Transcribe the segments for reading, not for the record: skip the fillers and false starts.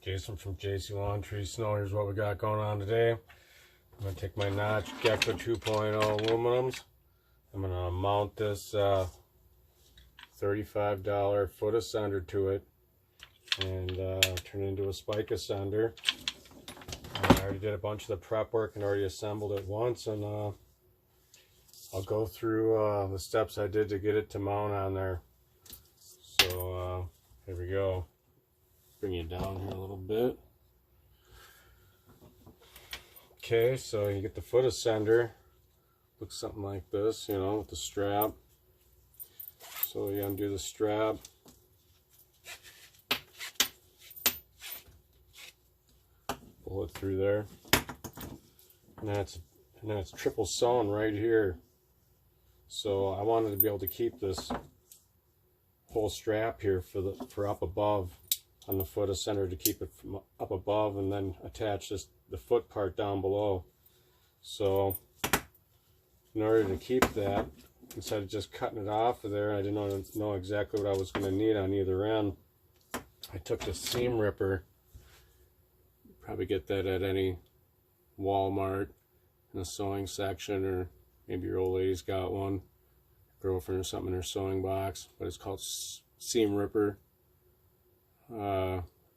Jason from JC Lawn Tree Snow. Here's what we got going on today. I'm going to take my Notch Gecko 2.0 aluminums. I'm going to mount this $35 foot ascender to it and turn it into a spike ascender. I already did a bunch of the prep work and already assembled it once, and I'll go through the steps I did to get it to mount on there. So here we go. Bring it down here a little bit. Okay, so you get the foot ascender. Looks something like this, you know, with the strap. So you undo the strap. Pull it through there. And then it's triple sewn right here. So I wanted to be able to keep this whole strap here for up above on the foot ascender, to keep it from up above, and then attach the foot part down below. So in order to keep that, instead of just cutting it off of there, I didn't know exactly what I was going to need on either end. I took the seam ripper. Probably get that at any Walmart in the sewing section, or maybe your old lady's got one, girlfriend or something in her sewing box, but it's called seam ripper.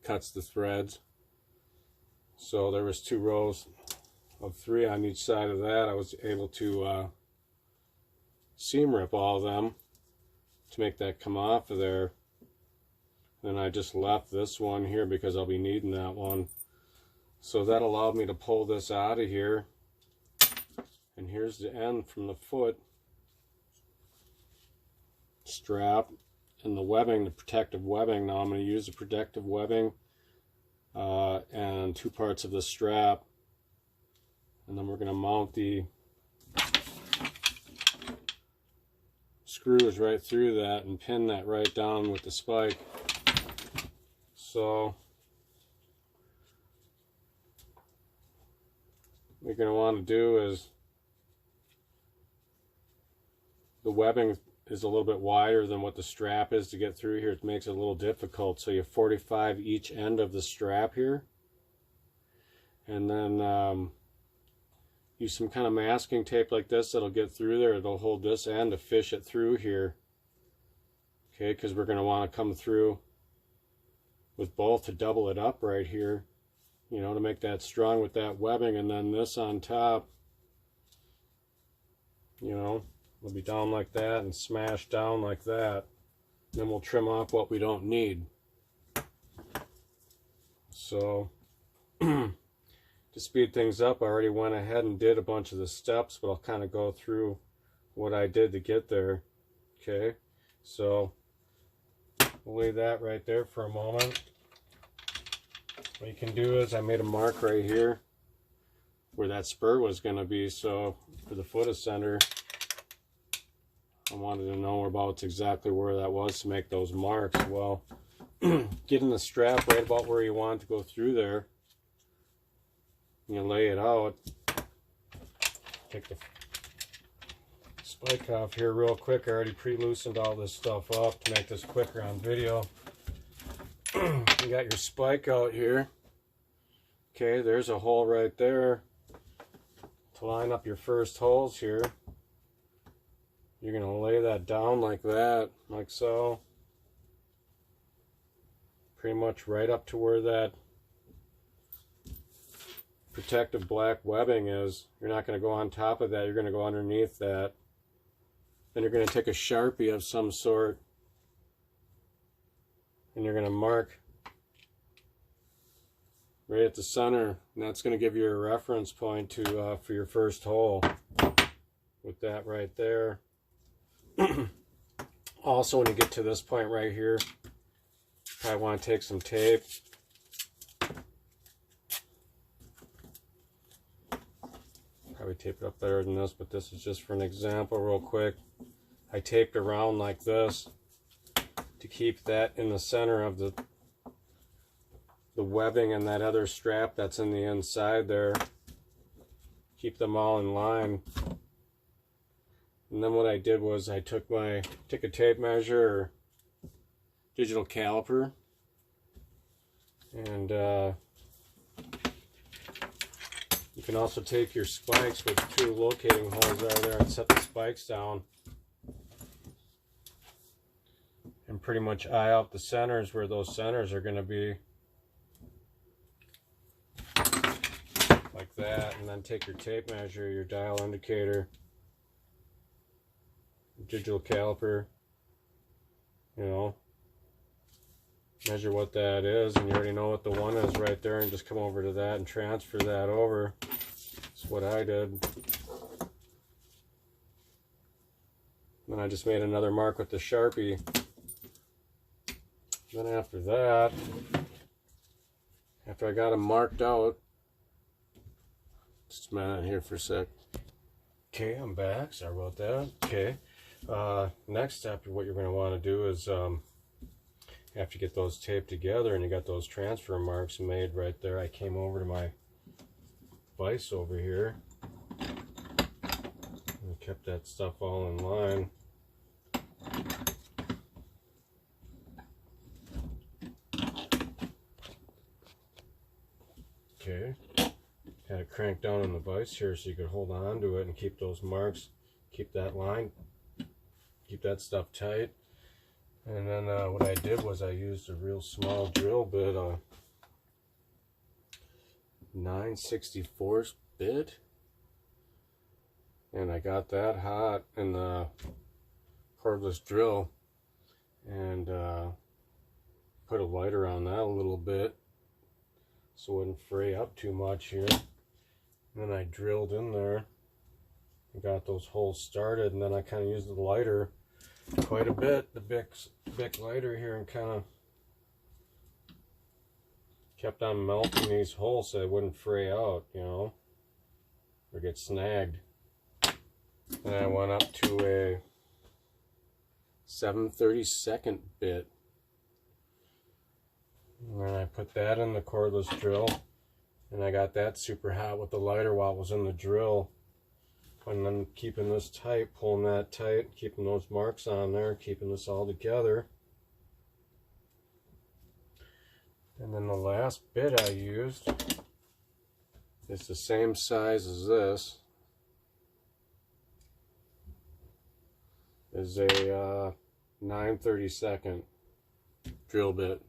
Cuts the threads. So there was 2 rows of 3 on each side of that. I was able to seam rip all of them to make that come off of there. Then I just left this one here because I'll be needing that one. So that allowed me to pull this out of here. And here's the end from the foot strap. And the webbing, the protective webbing. Now I'm going to use the protective webbing and 2 parts of the strap, and then we're going to mount the screws right through that and pin that right down with the spike. So what you're going to want to do is, the webbing is a little bit wider than what the strap is to get through here. It makes it a little difficult. So you 45 each end of the strap here, and then use some kind of masking tape like this that'll get through there. It'll hold this end to fish it through here. Okay, because we're going to want to come through with both to double it up right here, you know, to make that strong with that webbing. And then this on top, you know, will be down like that and smashed down like that. Then we'll trim off what we don't need. So to speed things up, I already went ahead and did a bunch of the steps, but I'll kind of go through what I did to get there. Okay, so we'll leave that right there for a moment. What you can do is, I made a mark right here where that spur was going to be. So for the foot ascender, I wanted to know about exactly where that was to make those marks. Well, getting the strap right about where you want it to go through there, you lay it out. Take the spike off here real quick. I already pre-loosened all this stuff up to make this quicker on video. You got your spike out here. Okay, there's a hole right there to line up your first holes here. You're going to lay that down like that, like so. Pretty much right up to where that protective black webbing is. You're not going to go on top of that, you're going to go underneath that. Then you're going to take a Sharpie of some sort, and you're going to mark right at the center, and that's going to give you a reference point to for your first hole with that right there. Also, when you get to this point right here, you probably want to take some tape. Probably tape it up better than this, but this is just for an example real quick. I taped around like this to keep that in the center of the webbing and that other strap that's in the inside there. Keep them all in line. And then what I did was I took a tape measure or digital caliper, And you can also take your spikes with 2 locating holes that are there and set the spikes down. And pretty much eye out the centers where those centers are going to be. Like that. And then take your tape measure, your dial indicator, digital caliper, you know, measure what that is, and you already know what the one is right there, and just come over to that and transfer that over. That's what I did. Then I just made another mark with the Sharpie. Then after that, after I got them marked out, just a minute here for a sec. Okay, I'm back. Sorry about that. Okay. Next step, what you're going to want to do is, after you get those taped together and you got those transfer marks made right there, I came over to my vise over here and kept that stuff all in line. Okay. Had it cranked down on the vise here so you could hold on to it and keep those marks, keep that line, keep that stuff tight. And then what I did was I used a real small drill bit, a 9/64 bit, and I got that hot in the cordless drill and put a lighter on that a little bit so it wouldn't fray up too much here. And then I drilled in there and got those holes started, and then I kind of used the lighter quite a bit, the Bic lighter here, and kind of kept on melting these holes so they wouldn't fray out, you know, or get snagged. And I went up to a 7/32 bit, and then I put that in the cordless drill, and I got that super hot with the lighter while it was in the drill. And then keeping this tight, pulling that tight, keeping those marks on there, keeping this all together. And then the last bit I used is the same size as this. Is a 9/32 drill bit.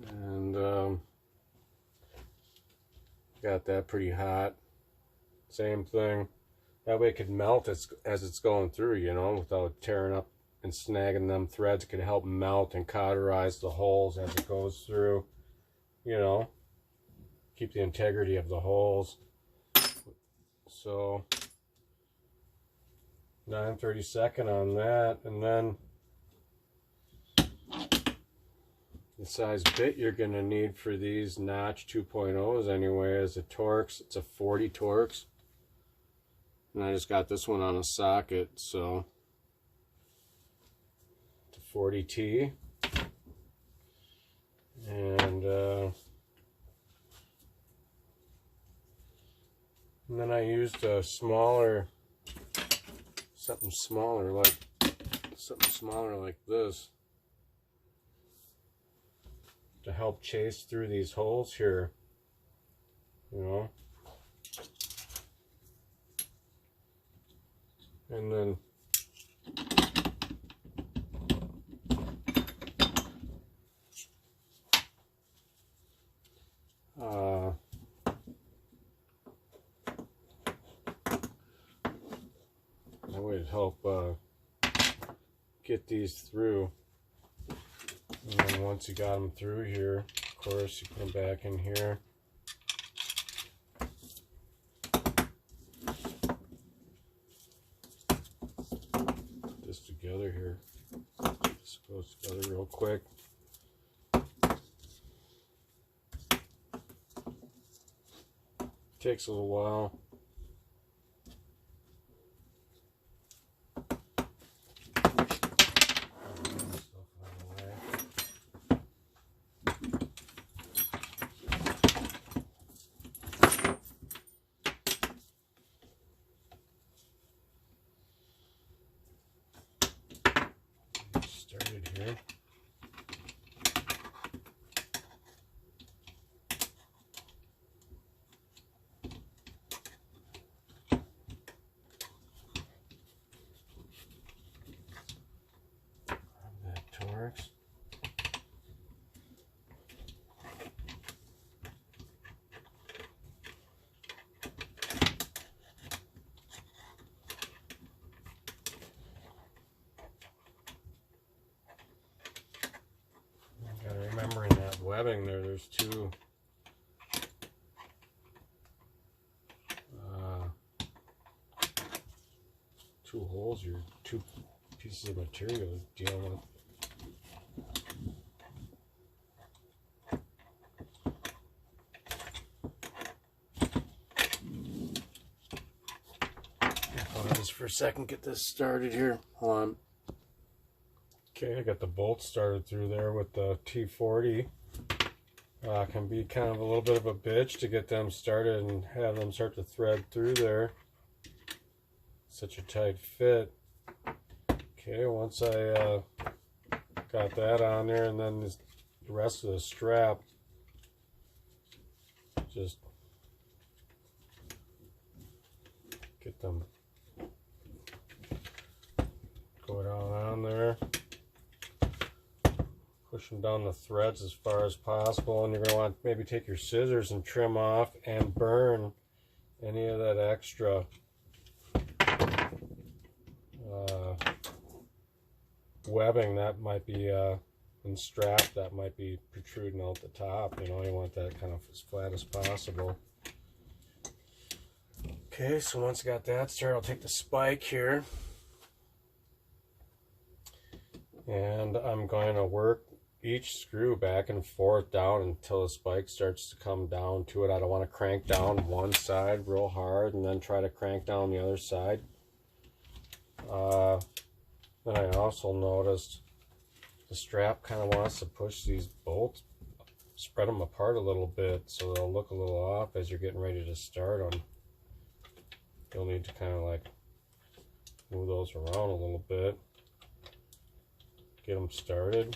And got that pretty hot. Same thing. That way it could melt as it's going through, you know, without tearing up and snagging them threads. It could help melt and cauterize the holes as it goes through, you know, keep the integrity of the holes. So 9/32 on that, and then the size bit you're going to need for these notch 2.0s anyway is a Torx. It's a 40 Torx. And I just got this one on a socket, so it's a 40T. And then I used a smaller, something smaller like this to help chase through these holes here, you know. And then that would help get these through. And then once you got them through here, of course, you put them back in here. Together here. This goes together real quick. Takes a little while. Started here. webbing there. There's two holes here, two pieces of material dealing with. Just for a second, get this started here. Hold on. Okay, I got the bolts started through there with the T40. Can be kind of a little bit of a bitch to get them started and have them start to thread through there. Such a tight fit. Okay, once I got that on there, and then the rest of the strap, just get them go down on there, push them down the threads as far as possible, and you're going to want to maybe take your scissors and trim off and burn any of that extra webbing that might be and strap that might be protruding out the top. You know, you want that kind of as flat as possible. Okay, so once I got that started, I'll take the spike here, and I'm going to work each screw back and forth down until the spike starts to come down to it. I don't want to crank down one side real hard and then try to crank down the other side. Then I also noticed the strap kind of wants to push these bolts, spread them apart a little bit so they'll look a little off as you're getting ready to start them. You'll need to kind of like move those around a little bit, get them started.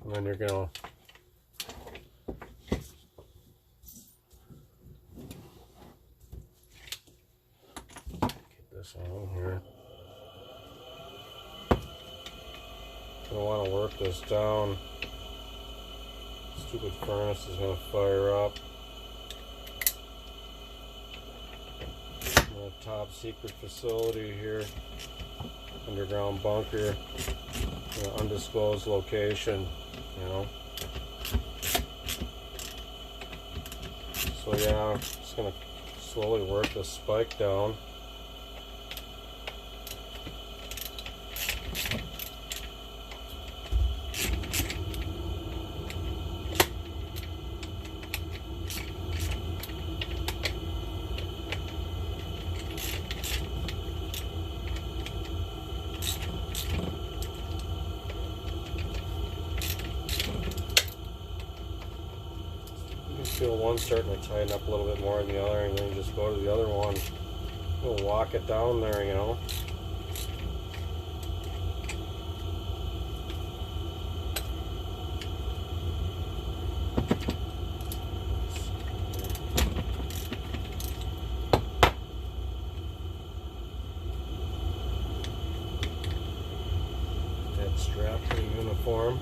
And then you're going to get this on here. You're going to want to work this down. Stupid furnace is going to fire up. A top secret facility here, underground bunker, undisclosed location, you know. So yeah, I'm just going to slowly work the spike down. Feel one starting to tighten up a little bit more than the other, and then you just go to the other one. We'll walk it down there, you know. That strap pretty uniform.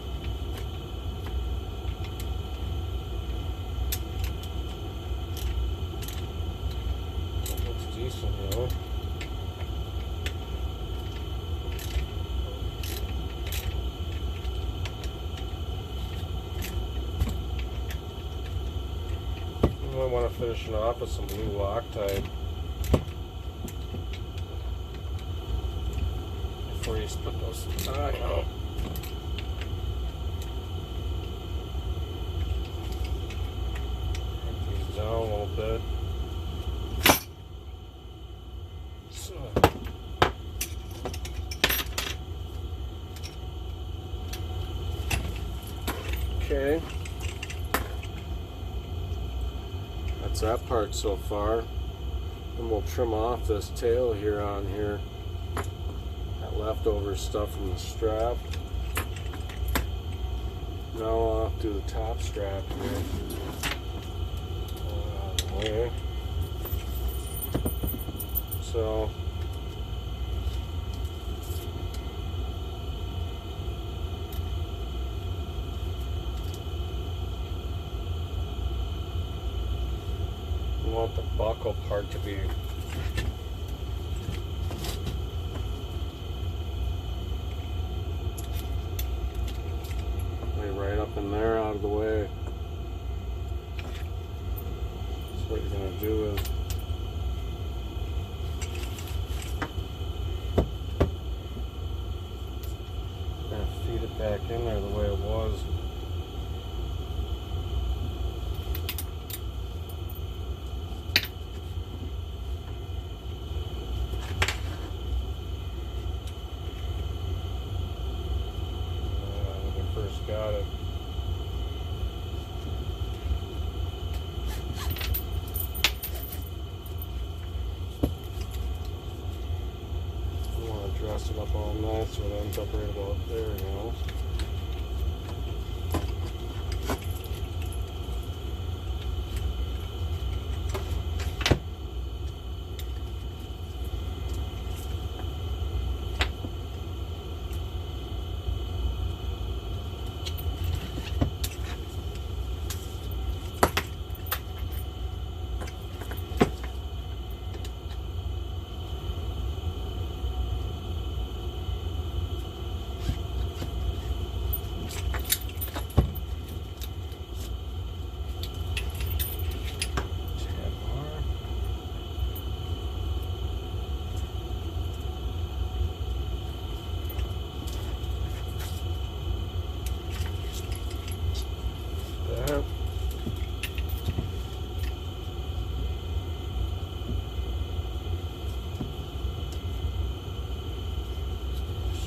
Decent, you know. I want to finish it off with some blue Loctite before you split those out. Take these down a little bit. Okay, that's that part so far. And we'll trim off this tail here on here, that leftover stuff from the strap. Now I'll do the top strap here. Okay. So you want the buckle part to be out of the way. So what you're going to do is you're going to feed it back in there the way it was. When we first got it. Dress it up all nice so it ends up right about there, you know.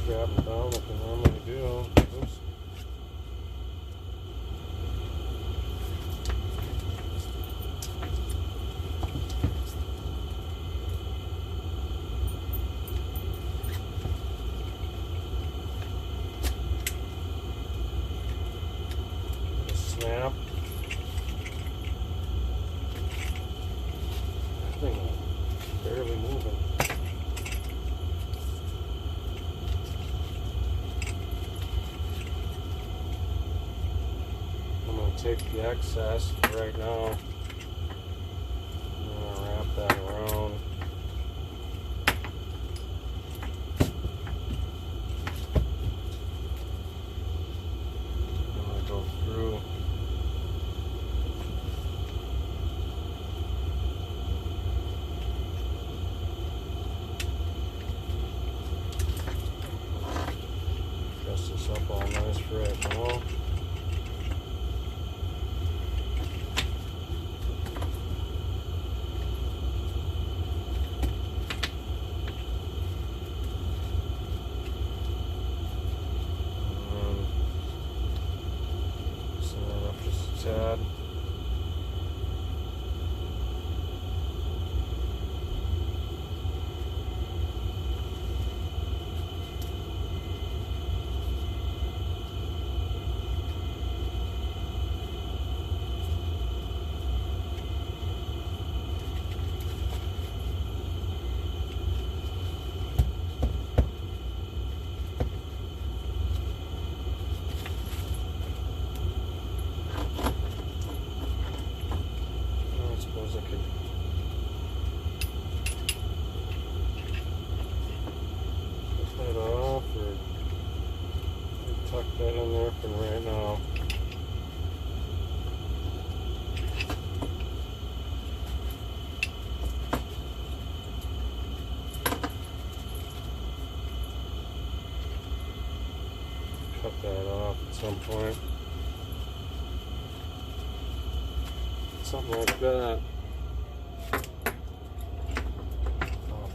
Strap them down like I normally do. Oops. Snap. That thing is barely moving. Take the excess right now. I'm gonna wrap that around. I'm gonna go through. Dress this up all nice for right now. Tad. I could put that off or tuck that in there for right now. Cut that off at some point. Something like that.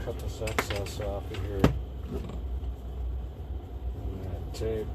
Cut this excess off of here. And that tape.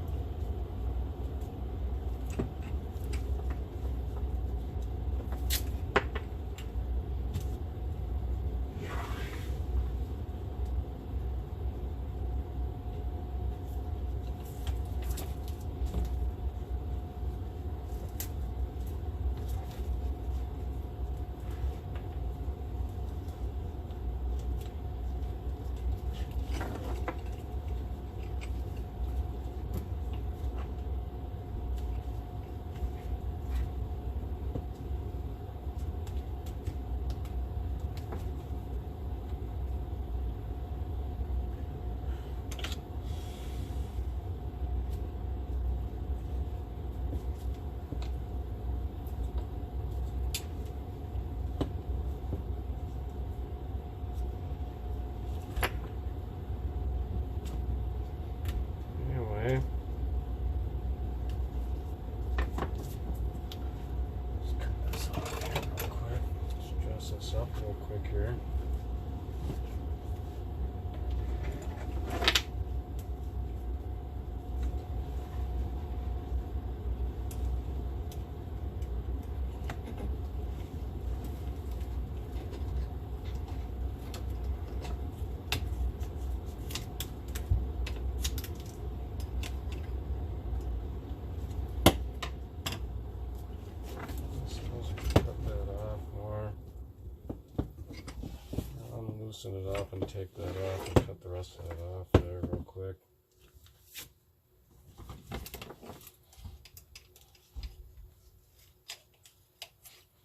loosen it up and take that off and cut the rest of that off there real quick.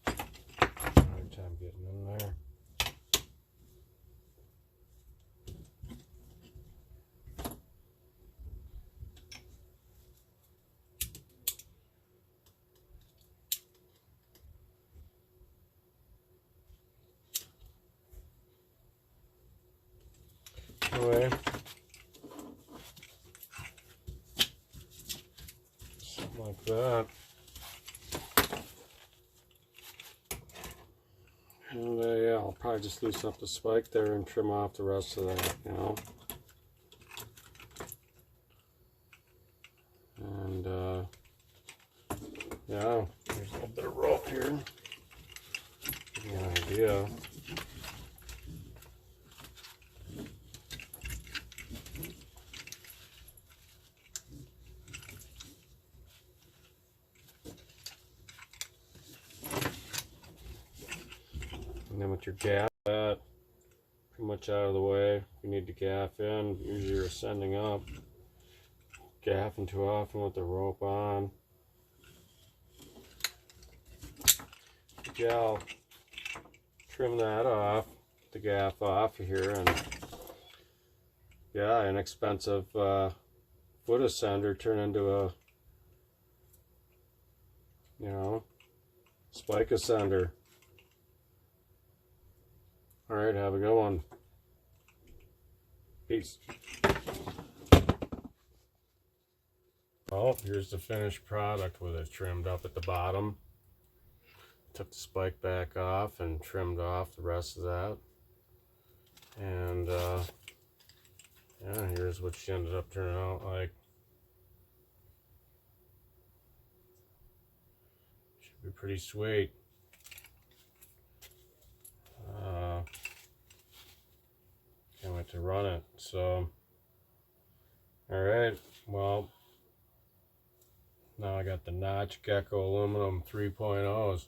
Hard time getting in there. Anyway, something like that. And yeah, I'll probably just loosen up the spike there and trim off the rest of that, you know. And yeah, there's a little bit of rope here. Give you an idea. And then with your gaff, that pretty much out of the way. You need to gaff in. Usually you're ascending up. Gaffing too often with the rope on. Yeah, I'll trim that off, the gaff off here, and yeah, inexpensive foot ascender turn into a, you know, spike ascender. All right, have a good one. Peace. Well, here's the finished product with it trimmed up at the bottom. Took the spike back off and trimmed off the rest of that. And yeah, here's what she ended up turning out like. Should be pretty sweet. Can't wait to run it. So, alright, well, now I got the Notch Gecko aluminum 3.0s.